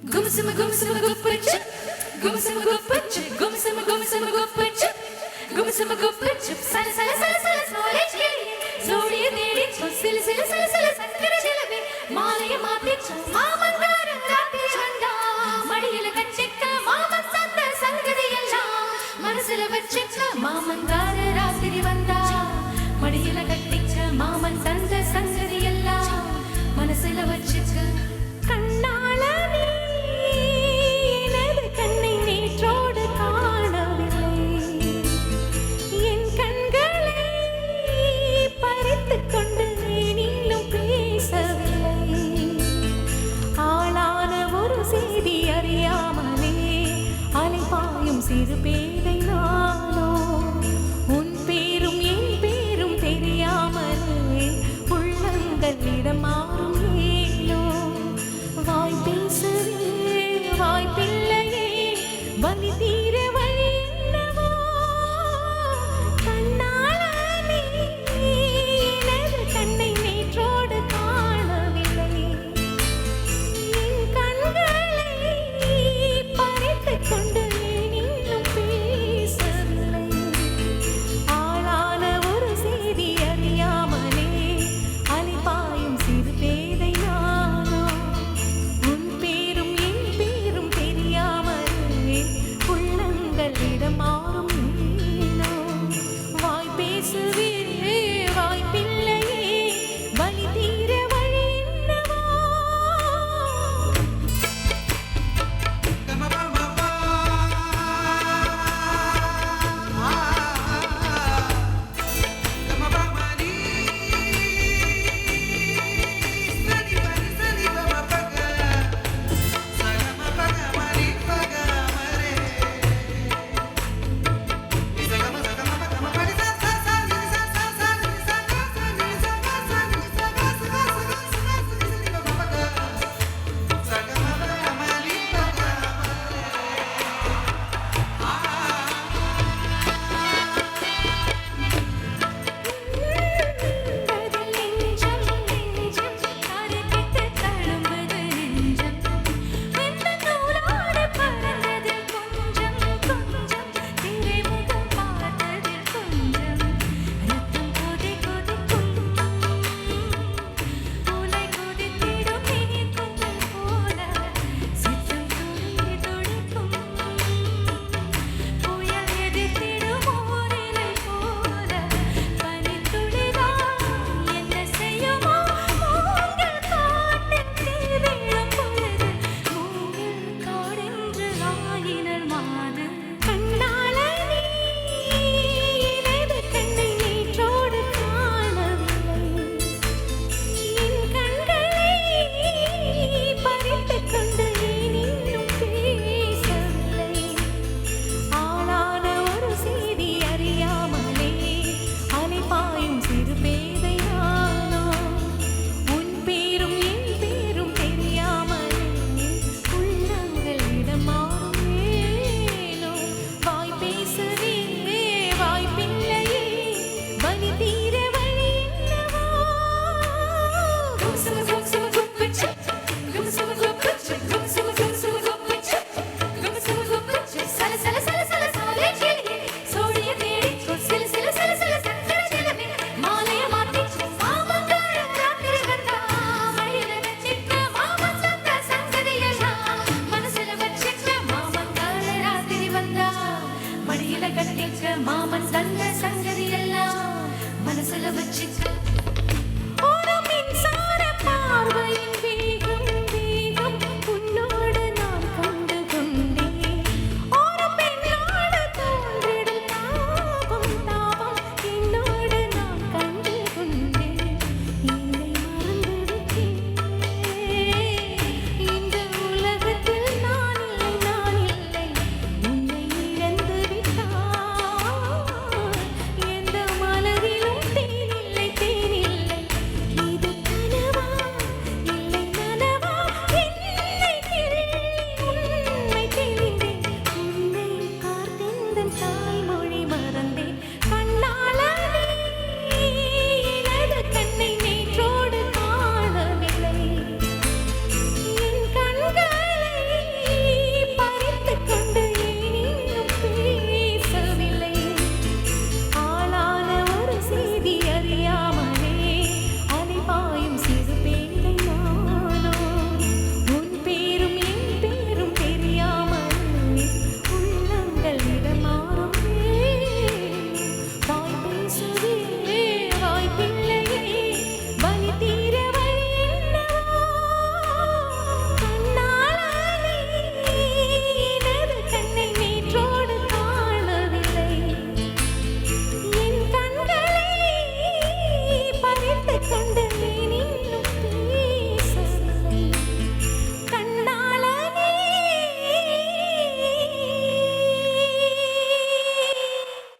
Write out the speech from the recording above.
Gumusima gumusima gupacha, gumusima gupacha, gumusima gumusima gupacha, gumusima gupacha. Sala sala sala sala knowledge के लिए जोड़िए तेरी छो सिल सिल सिल सिल संकर चिलबे माले माते छो मामंगार राते चंदा मड़ियल कच्चिक्क मामन संद संगदियल्ला मनसिल वच्चिक्क मामंगार रात्रि वंदा मड़ियल कच्चिक्क मामन संद संगदियल्ला मनसिल वच्चिक्क கண்ணாளனே எனது கண்ணை நேற்றோடு காணவில்லை என் கண்களை பறித்துக் கொண்டு நீனும் பேசவில்லை ஆளான ஒரு செய்தி அறியாமலே அலைபாயும் சிறு பேதை நானோ உன் பேரும் என் பேரும் தெரியாமலே உள்ளங்கள் இடமாறும் ஏனோ வாய் பேசவே